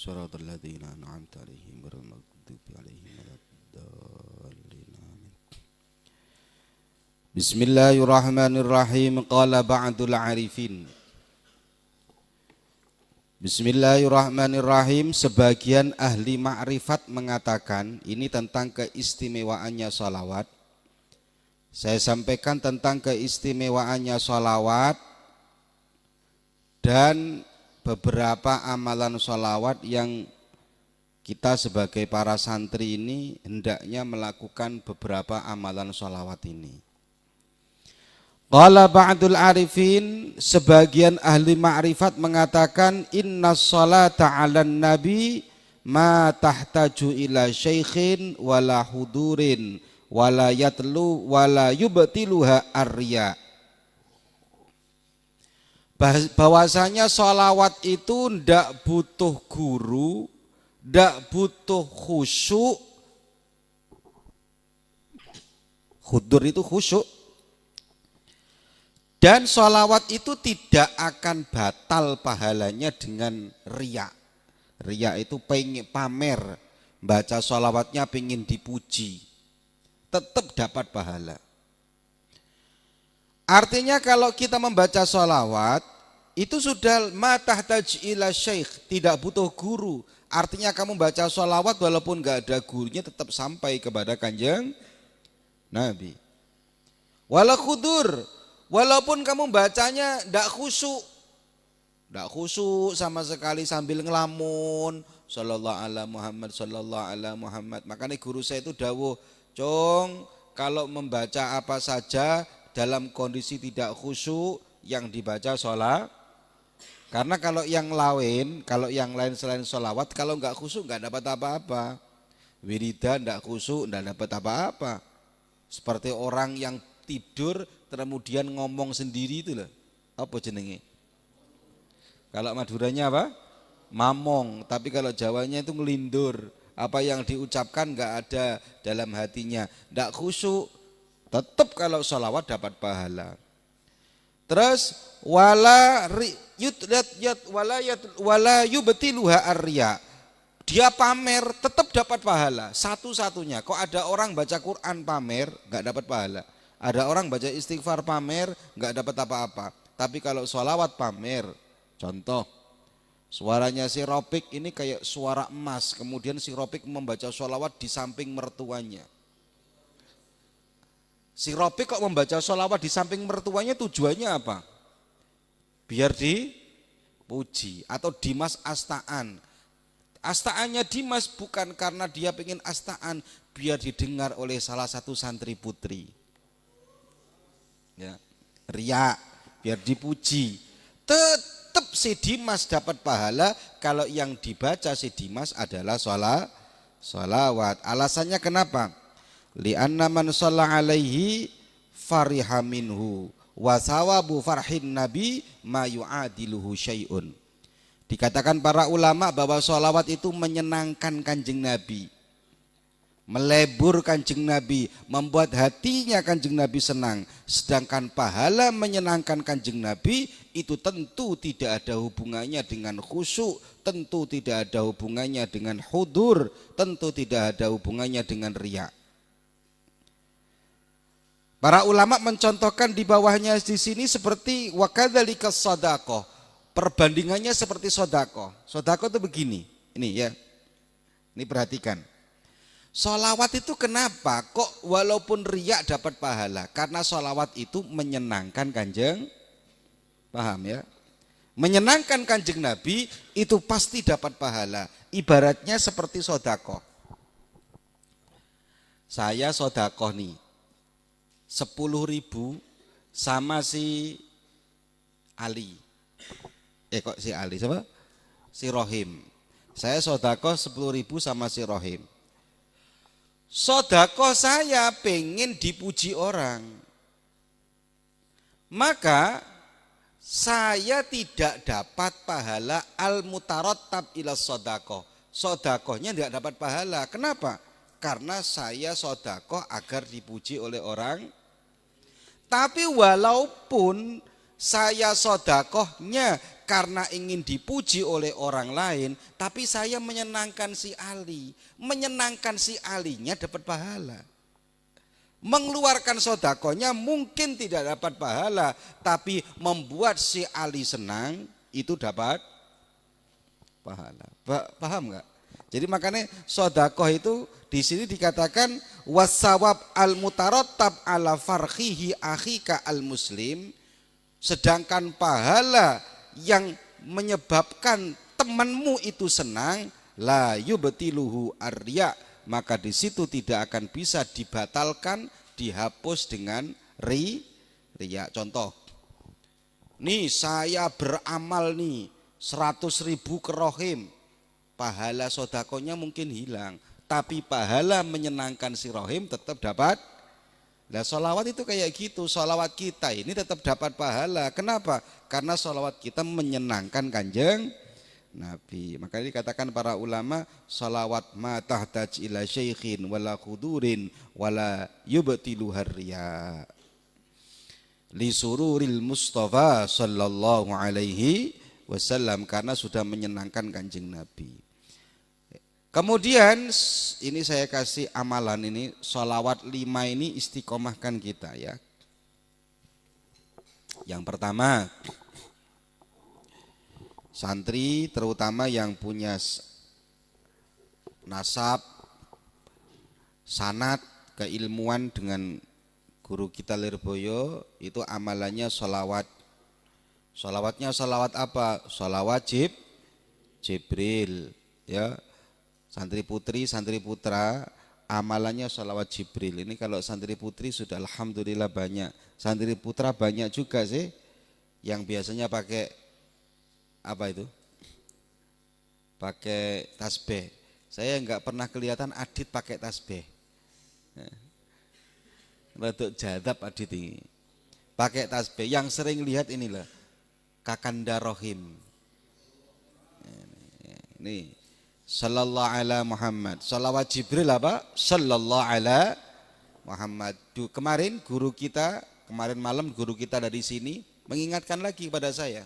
صراط الذين أنعمت عليهم غير المغضوب عليهم ولا الضالين آمين. بسم الله الرحمن الرحيم. قال بعض العارفين. Bismillahirrahmanirrahim. Sebagian ahli ma'rifat mengatakan ini tentang keistimewaannya sholawat. Saya sampaikan tentang keistimewaannya sholawat dan beberapa amalan sholawat yang kita sebagai para santri ini hendaknya melakukan beberapa amalan sholawat ini. Qala ba'dul arifin, sebagian ahli ma'rifat mengatakan inna sholata 'alan nabi ma tahtaju ila syaikhin wala hudurin wala yatlu wala yubtiluha arya. Bahwasanya sholawat itu ndak butuh guru, ndak butuh khusyuk. Hudur itu khusyuk. Dan sholawat itu tidak akan batal pahalanya dengan riya. Riya itu pengen pamer, baca sholawatnya pengen dipuji, tetap dapat pahala. Artinya kalau kita membaca sholawat itu sudah ma tahtaju ila syekh, tidak butuh guru. Artinya kamu baca sholawat walaupun gak ada gurunya tetap sampai kepada Kanjeng Nabi. Wala khudur, walaupun kamu bacanya ndak khusyuk sama sekali sambil ngelamun sallallahu ala Muhammad sallallahu ala Muhammad. Makanya guru saya itu dawuh, "Cong, kalau membaca apa saja dalam kondisi tidak khusyuk yang dibaca sholat." Karena kalau yang lain selain sholawat, kalau nggak khusyuk nggak dapat apa-apa. Wiridan nggak khusyuk nggak dapat apa-apa. Seperti orang yang tidur kemudian ngomong sendiri itu loh. Apa jenenge? Kalau Maduranya apa? Mamong. Tapi kalau Jawanya itu ngelindur. Apa yang diucapkan nggak ada dalam hatinya. Nggak khusyuk. Tetap kalau sholawat dapat pahala. Terus wala yubtiluha arya. Dia pamer tetap dapat pahala. Satu-satunya. Kok ada orang baca Quran pamer nggak dapat pahala. Ada orang baca istighfar pamer nggak dapat apa-apa. Tapi kalau sholawat pamer, contoh suaranya si Ropik ini kayak suara emas. Kemudian si Ropik membaca sholawat di samping mertuanya. Si Ropik kok membaca sholawat di samping mertuanya tujuannya apa? Biar dipuji. Atau Dimas astaan. Astaannya Dimas bukan karena dia pengen astaan, biar didengar oleh salah satu santri putri. Ya, riya, biar dipuji. Tetap si Dimas dapat pahala kalau yang dibaca si Dimas adalah sholawat. Alasannya kenapa? Li'anna man shalla alaihi fariha minhu wa thawabu farhin nabi ma yu'adiluhu syai'un. Dikatakan para ulama bahwa sholawat itu menyenangkan Kanjeng Nabi, melebur Kanjeng Nabi, membuat hatinya Kanjeng Nabi senang. Sedangkan pahala menyenangkan Kanjeng Nabi itu tentu tidak ada hubungannya dengan khusyuk, tentu tidak ada hubungannya dengan hudur, tentu tidak ada hubungannya dengan riya. Para ulama mencontohkan di bawahnya di sini seperti wakadzalika shadaqah. Perbandingannya seperti sodako. Sodako itu begini, ini ya, ini perhatikan. Sholawat itu kenapa kok walaupun riak dapat pahala? Karena sholawat itu menyenangkan Kanjeng, paham ya? Menyenangkan Kanjeng Nabi itu pasti dapat pahala. Ibaratnya seperti sodako. Saya sodako nih, 10.000 sama si Ali. Kok si Ali siapa? Si Rohim. Saya sodako 10.000 sama si Rohim. Sodako saya pengen dipuji orang, maka saya tidak dapat pahala al-mutarattab ila sodako. Sodakohnya tidak dapat pahala. Kenapa? Karena saya sodakoh agar dipuji oleh orang. Tapi walaupun saya sodakohnya karena ingin dipuji oleh orang lain, tapi saya menyenangkan si Ali. Menyenangkan si Alinya dapat pahala. Mengeluarkan sodakonya mungkin tidak dapat pahala, tapi membuat si Ali senang itu dapat pahala. Paham nggak? Jadi makanya sodakoh itu di sini dikatakan wasawab al mutarattab ala farhihi akhika al muslim, sedangkan pahala yang menyebabkan temanmu itu senang la yubtiluhu arya, maka di situ tidak akan bisa dibatalkan, dihapus dengan riya. Contoh, nih saya beramal nih 100.000 ke rohim, pahala sodakonya mungkin hilang, tapi pahala menyenangkan si rohim tetap dapat. Nah sholawat itu kayak gitu, sholawat kita ini tetap dapat pahala. Kenapa? Karena sholawat kita menyenangkan Kanjeng Nabi. Maka dikatakan para ulama, sholawat ma tahtaj ila syaikhin wala khudurin wala yubtilu harriya li sururil Mustafa sallallahu alaihi wasallam, karena sudah menyenangkan Kanjeng Nabi. Kemudian ini saya kasih amalan ini, sholawat 5 ini istiqomahkan kita ya. Yang pertama, santri terutama yang punya nasab, sanad, keilmuan dengan guru kita Lirboyo, itu amalannya sholawat. Sholawatnya sholawat apa? Sholawat Jibril ya. Santri putri, santri putra, amalannya sholawat Jibril. Ini kalau santri putri sudah alhamdulillah banyak. Santri putra banyak juga sih yang biasanya pakai apa itu? Pakai tasbih. Saya enggak pernah kelihatan Adit pakai tasbih. Rodok jadab Adit ini. Pakai tasbih. Yang sering lihat inilah Kakanda Rohim. Ini sallallahu ala Muhammad. Salawat Jibril apa? Sallallahu ala Muhammad. Kemarin guru kita, kemarin malam guru kita dari sini mengingatkan lagi kepada saya.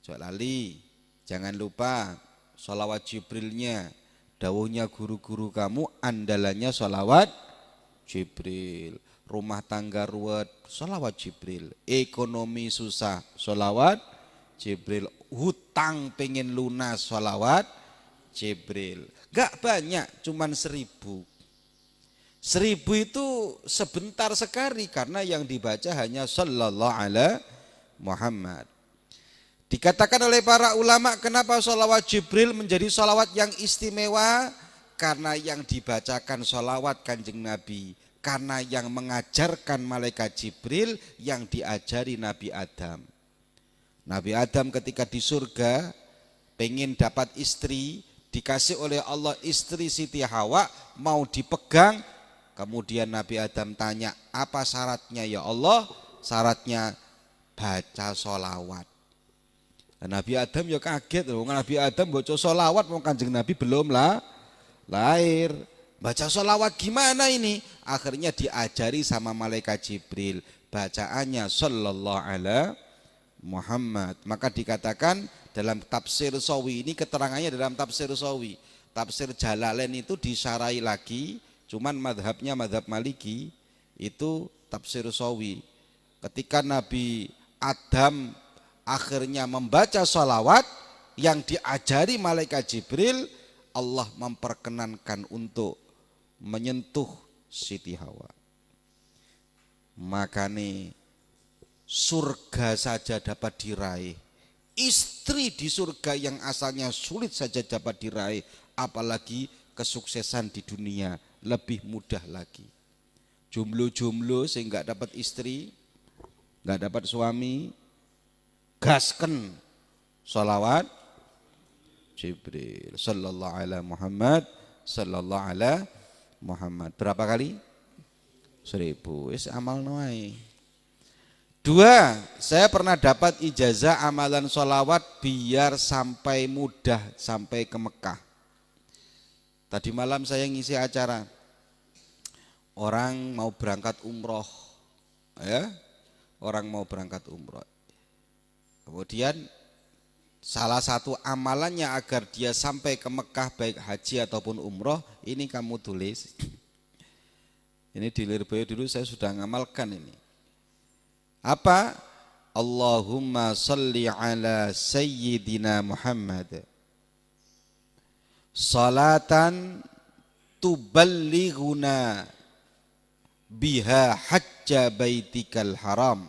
Jangan lali, jangan lupa salawat Jibrilnya. Dawuhnya guru-guru kamu andalannya salawat Jibril. Rumah tangga ruwet, salawat Jibril. Ekonomi susah, salawat Jibril. Hutang pengen lunas, sholawat Jibril. Gak banyak, cuman 1.000. 1.000 itu sebentar sekali, karena yang dibaca hanya sallallahu ala Muhammad. Dikatakan oleh para ulama, kenapa sholawat Jibril menjadi sholawat yang istimewa? Karena yang dibacakan sholawat Kanjeng Nabi, karena yang mengajarkan malaikat Jibril yang diajari Nabi Adam. Nabi Adam ketika di surga pengen dapat istri, dikasih oleh Allah istri Siti Hawa, mau dipegang. Kemudian Nabi Adam tanya, apa syaratnya ya Allah? Syaratnya baca sholawat. Dan Nabi Adam ya kaget, Nabi Adam baca sholawat, mau Kanjeng Nabi belum lah lahir. Baca sholawat gimana ini? Akhirnya diajari sama malaikat Jibril, bacaannya sallallahu ala Muhammad. Maka dikatakan dalam tafsir Sawi, ini keterangannya dalam tafsir Sawi. Tafsir Jalalain itu disarai lagi, cuman madhabnya madhab Maliki, itu tafsir Sawi. Ketika Nabi Adam akhirnya membaca sholawat yang diajari malaikat Jibril, Allah memperkenankan untuk menyentuh Siti Hawa. Makanya surga saja dapat diraih, istri di surga yang asalnya sulit saja dapat diraih, apalagi kesuksesan di dunia lebih mudah lagi. Jomblo-jomblo sehingga dapat istri, nggak dapat suami, gasken sholawat Jibril sallallahu ala Muhammad sallallahu ala Muhammad. Berapa kali? 1.000. Wis amal noai. 2, saya pernah dapat ijazah amalan sholawat biar sampai mudah sampai ke Mekah. Tadi malam saya ngisi acara, orang mau berangkat umroh, ya, orang mau berangkat umroh. Kemudian salah satu amalannya agar dia sampai ke Mekah baik haji ataupun umroh, ini kamu tulis. Ini di Lirboyo dulu saya sudah ngamalkan ini. Apa? Allahumma salli ala sayyidina Muhammad salatan tuballighuna biha hajja baitikal haram.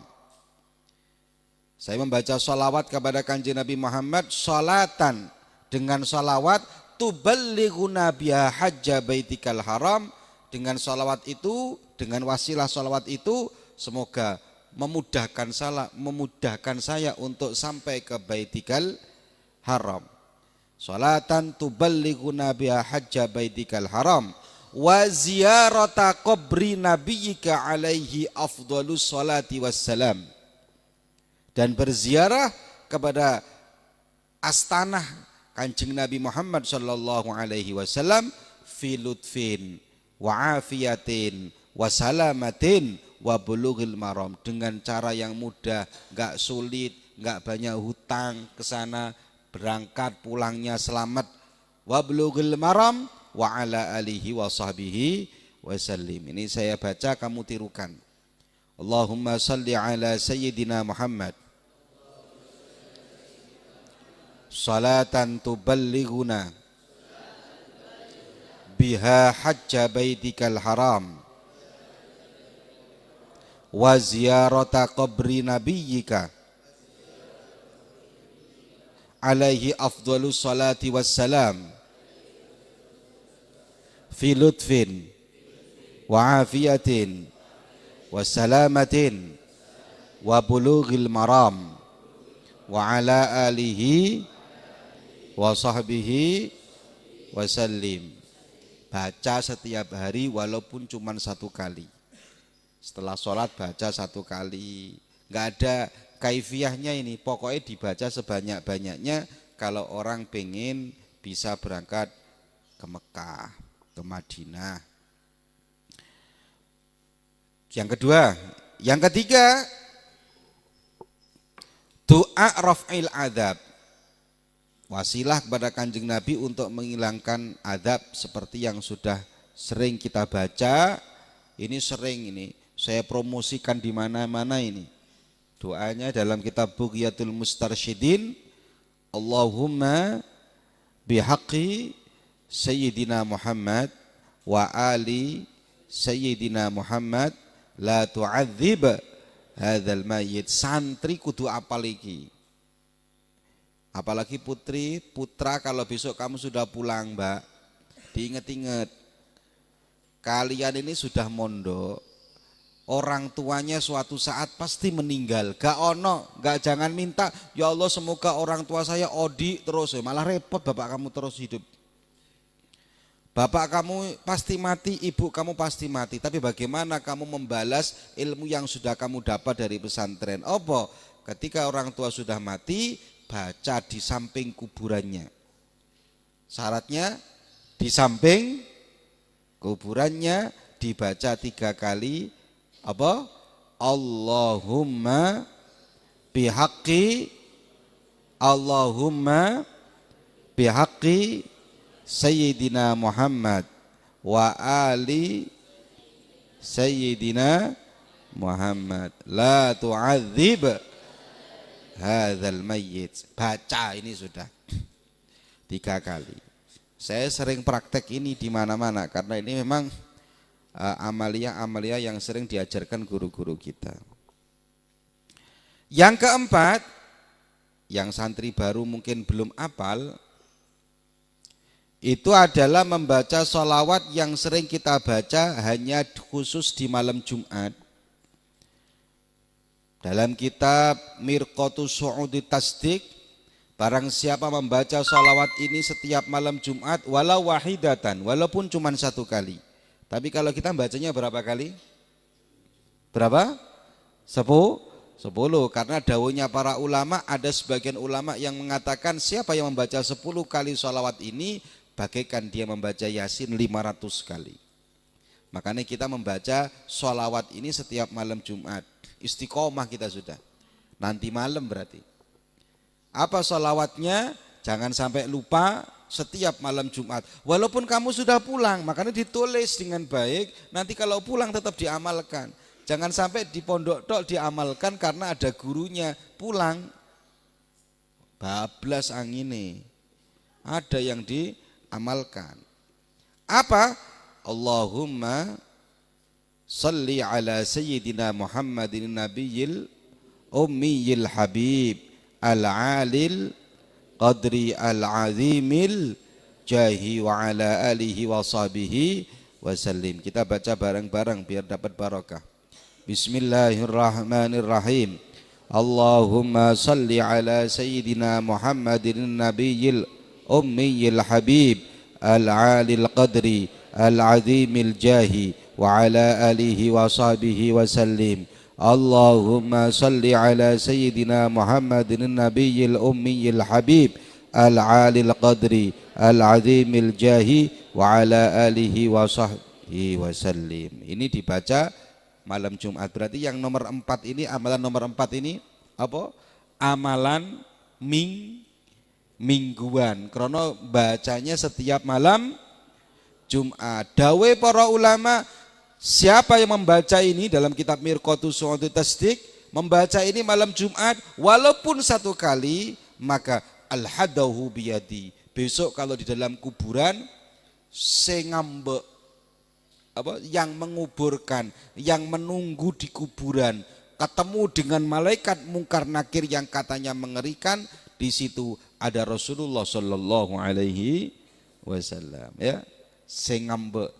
Saya membaca salawat kepada kanjeng Nabi Muhammad, salatan dengan salawat tuballighuna biha hajja baitikal haram. Dengan salawat itu, dengan wasilah salawat itu, semoga memudahkan saya untuk sampai ke baitikal haram. Salatan tuballighuna biha hajja baitikal haram wa ziyarata qabri nabiyyika alaihi afdhalus salati wassalam, dan berziarah kepada astanah kanjeng Nabi Muhammad sallallahu alaihi wasallam fi lutfin wa afiyatin wa salamatin wa bulughil maram, dengan cara yang mudah, enggak sulit, enggak banyak hutang ke sana, berangkat pulangnya selamat, wa bulughil maram wa ala alihi wa sahbihi wasallim. Ini saya baca, kamu tirukan. Allahumma salli ala sayyidina Muhammad salatan tuballighuna biha hajja baitikal haram wa ziyarata qabri nabiyyika alaihi afdhalus salati wassalam fi lutfin wa afiyatin wa salamatin wa bulughil maram wa ala alihi wa sahbihi wasallim. Baca setiap hari walaupun cuma 1 kali. Setelah sholat baca 1 kali. Enggak ada kaifiyahnya ini, pokoknya dibaca sebanyak-banyaknya kalau orang pengen bisa berangkat ke Mekah, ke Madinah. Yang kedua, yang ketiga, doa raf'il adab. Wasilah kepada kanjeng Nabi untuk menghilangkan adab seperti yang sudah sering kita baca. Ini sering ini saya promosikan di mana-mana ini. Doanya dalam kitab Bughyatul Mustarsyidin, Allahumma bihaqqi sayyidina Muhammad wa ali sayyidina Muhammad la tu'adzib hadzal mayyit. Santri kudu apal iki. Apalagi putri, putra, kalau besok kamu sudah pulang, Mbak, diinget-inget, kalian ini sudah mondok, orang tuanya suatu saat pasti meninggal. Gak ono, gak, jangan minta, ya Allah semoga orang tua saya odi terus, malah repot bapak kamu terus hidup. Bapak kamu pasti mati, ibu kamu pasti mati, tapi bagaimana kamu membalas ilmu yang sudah kamu dapat dari pesantren? Apa? Ketika orang tua sudah mati, baca di samping kuburannya. Syaratnya di samping kuburannya dibaca 3 kali apa? Allahumma bihaqqi sayyidina Muhammad wa ali sayyidina Muhammad la tu'adzib hadzal mayyit. Baca ini sudah 3 kali. Saya sering praktek ini di mana-mana karena ini memang amalia-amalia yang sering diajarkan guru-guru kita. Yang keempat, yang santri baru mungkin belum hafal, itu adalah membaca sholawat yang sering kita baca hanya khusus di malam Jumat. Dalam kitab Mirqatus Su'udi Tasdik, barang siapa membaca sholawat ini setiap malam Jumat walau wahidatan, walaupun cuma 1 kali. Tapi kalau kita bacanya berapa kali? Berapa? 10. Karena dawuhnya para ulama, ada sebagian ulama yang mengatakan siapa yang membaca 10 kali sholawat ini bagaikan dia membaca Yasin 500 kali. Makanya kita membaca sholawat ini setiap malam Jumat. Istiqomah kita sudah. Nanti malam berarti. Apa sholawatnya? Jangan sampai lupa setiap malam Jumat. Walaupun kamu sudah pulang, makanya ditulis dengan baik. Nanti kalau pulang tetap diamalkan. Jangan sampai di pondok tok diamalkan karena ada gurunya. Pulang, bablas angine. Ada yang diamalkan. Apa? Allahumma salli ala sayyidina Muhammadin nabiyil ummiyil habib al-alil qadri al-azimil jahi wa ala alihi wa sahbihi wasallim. Kita baca bareng-bareng biar dapat barokah. Bismillahirrahmanirrahim. Allahumma salli ala sayyidina Muhammadin nabiyil ummiyil habib al-alil qadri al-azimil jahi wa ala alihi wa sahbihi wasallim. Allahumma salli ala sayyidina Muhammadin nabiyil ummiyil habib al-alil qadri al-azimil jahi wa ala alihi wa sahbihi wasallim. Ini dibaca malam Jumat. Berarti yang nomor 4 ini, amalan nomor 4 ini apa? Amalan mingguan. Krono bacanya setiap malam Jumat. Dawe para ulama, siapa yang membaca ini dalam kitab Mirqatus Su'udut Tasdik, membaca ini malam Jumat walaupun 1 kali, maka al-hadahu biyadi. Besok kalau di dalam kuburan, ngambek apa yang menguburkan, yang menunggu di kuburan, ketemu dengan malaikat mungkar nakir yang katanya mengerikan, di situ ada Rasulullah Shallallahu Alaihi Wasallam, ya, sing ngambek,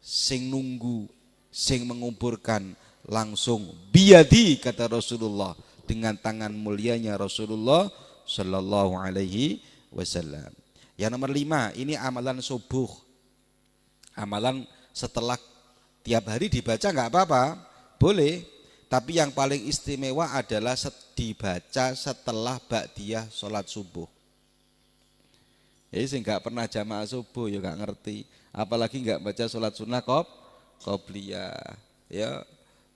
sing nunggu, sing menguburkan langsung biyadi, kata Rasulullah, dengan tangan mulianya Rasulullah Shallallahu Alaihi Wasallam. Yang nomor 5, ini amalan subuh, amalan setelah tiap hari dibaca nggak apa-apa, boleh. Tapi yang paling istimewa adalah dibaca setelah ba'diyah sholat subuh. Jadi sih nggak pernah jamaah subuh ya nggak ngerti, apalagi nggak baca sholat sunnah qobliyah, ya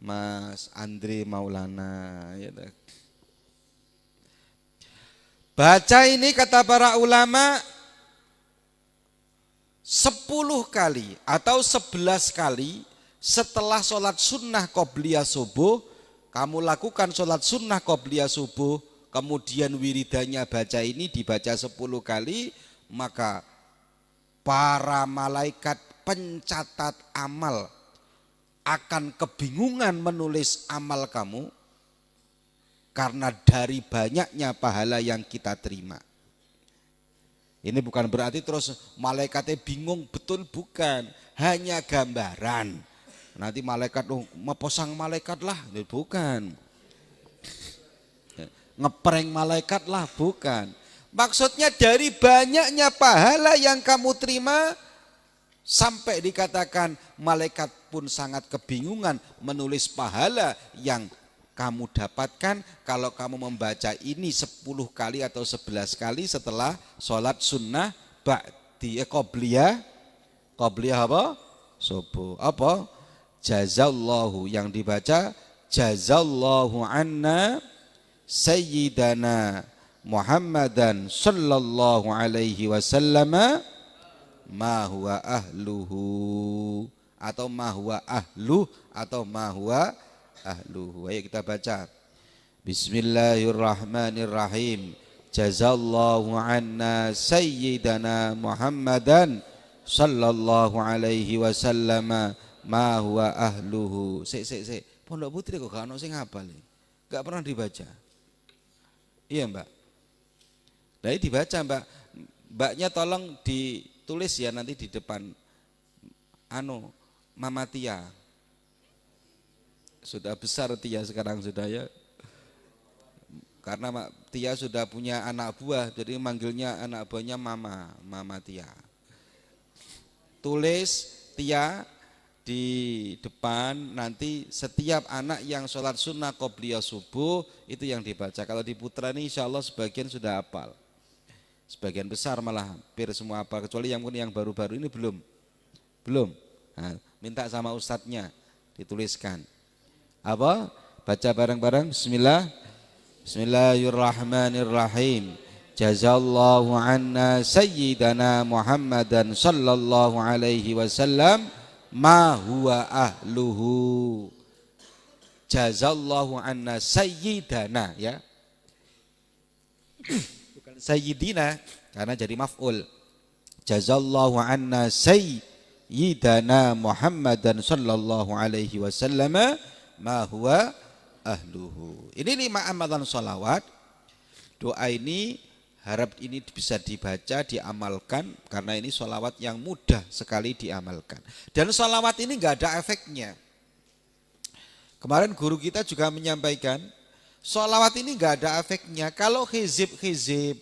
Mas Andre Maulana. Ya. Baca ini kata para ulama 10 kali atau 11 kali setelah sholat sunnah qobliyah subuh. Kamu lakukan sholat sunnah qobliyah subuh, kemudian wiridanya baca ini dibaca 10 kali, maka para malaikat pencatat amal akan kebingungan menulis amal kamu karena dari banyaknya pahala yang kita terima. Ini bukan berarti terus malaikatnya bingung, betul bukan, hanya gambaran. Nanti malaikat meposang malaikat lah, bukan. Ngeprank malaikat lah, bukan. Maksudnya dari banyaknya pahala yang kamu terima, sampai dikatakan malaikat pun sangat kebingungan menulis pahala yang kamu dapatkan kalau kamu membaca ini 10 kali atau 11 kali setelah sholat sunnah ba'diyah qobliyah apa? Subuh. Apa? Jazallahu, yang dibaca jazallahu anna sayyidana Muhammadan sallallahu alaihi wasallam ma huwa ahluhu, atau ma huwa ahluh, atau ma huwa ahluhu. Ayo kita baca. Bismillahirrahmanirrahim. Jazallahu anna sayyidana Muhammadan sallallahu alaihi wasallam ma huwa ahluhu. Sik. Pondok Putri kok gak ono sing hafal. Gak pernah dibaca. Iya, Mbak. Nah, ini dibaca, Mbak. Mbaknya tolong ditulis ya nanti di depan. Mama Tia. Sudah besar Tia sekarang sudah, ya. Karena Tia sudah punya anak buah, jadi manggilnya anak buahnya Mama Tia. Tulis Tia di depan, nanti setiap anak yang sholat sunnah qobliyah subuh itu yang dibaca. Kalau di Putra ini insya Allah sebagian sudah hafal, sebagian besar malah hampir semua hafal, kecuali yang baru-baru ini belum. Nah, minta sama ustadznya dituliskan. Apa? Baca bareng-bareng. Bismillahirrahmanirrahim. jazallahu anna sayyidana Muhammadan sallallahu alaihi wasallam ma huwa ahluhu. Jazallahu anna sayyidana, ya. Bukan sayyidina karena jadi maf'ul. Jazallahu anna sayyidana Muhammadan sallallahu alaihi wasallam ma huwa ahluhu. Ini 5 amalan sholawat. Doa ini harap ini bisa dibaca, diamalkan, karena ini sholawat yang mudah sekali diamalkan. Dan sholawat ini enggak ada efeknya. Kemarin guru kita juga menyampaikan, sholawat ini enggak ada efeknya. Kalau hizib,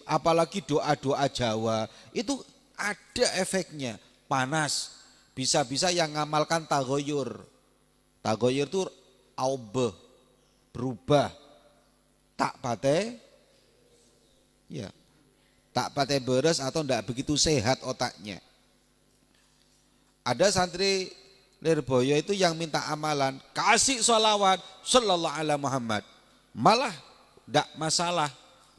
apalagi doa-doa Jawa, itu ada efeknya, panas. Bisa-bisa yang ngamalkan tagoyur. Tagoyur itu aubah, berubah. Tak pate, ya, tak pate beres atau enggak begitu sehat otaknya. Ada santri Lirboyo itu yang minta amalan, kasih sholawat sallallahu ala Muhammad. Malah enggak masalah,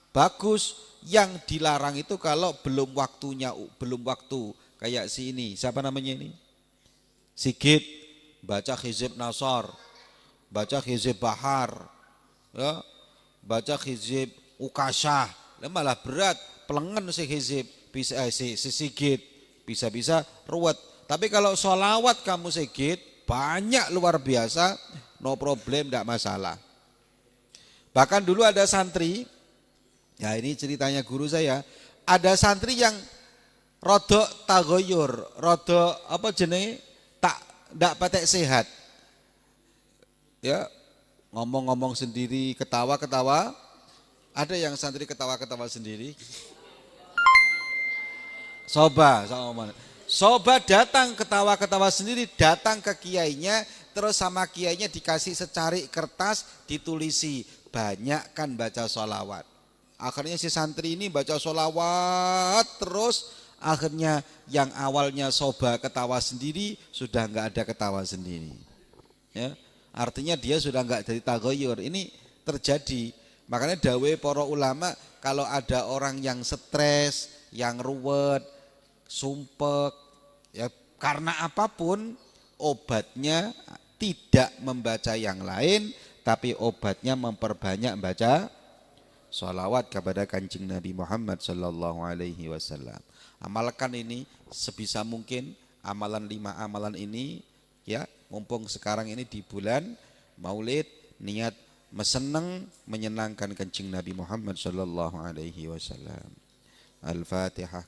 bagus. Yang dilarang itu kalau belum waktunya, belum waktu. Kayak si ini, siapa namanya ini? Sigit, baca hizib Nasar, baca hizib Bahar, ya, baca hizib Ukasyah. Malah berat, pelengen si hizib, bisa si Sigit, bisa-bisa ruwet. Tapi kalau sholawat kamu Sigit, banyak luar biasa, no problem, tidak masalah. Bahkan dulu ada santri, ya ini ceritanya guru saya, ada santri yang rodok tagoyur, rodok apa jenenge, tidak patek sehat. Ya, ngomong-ngomong sendiri, ketawa-ketawa. Ada yang santri ketawa-ketawa sendiri. Soba datang ketawa-ketawa sendiri, datang ke kiainya, terus sama kiainya dikasih secarik kertas, ditulisi, banyakkan baca sholawat. Akhirnya si santri ini baca sholawat terus, akhirnya yang awalnya soba ketawa sendiri, sudah enggak ada ketawa sendiri. Ya, artinya dia sudah enggak jadi tagoyur. Ini terjadi. Makanya dawe para ulama, kalau ada orang yang stres, yang ruwet, sumpek, ya karena apapun, obatnya tidak membaca yang lain, tapi obatnya memperbanyak baca sholawat kepada Kanjeng Nabi Muhammad sallallahu alaihi wasallam. Amalkan ini sebisa mungkin, amalan 5 amalan ini, ya, mumpung sekarang ini di bulan Maulid, niat meseneng menyenangkan Kanjeng Nabi Muhammad sallallahu alaihi wasallam. Al-Fatihah.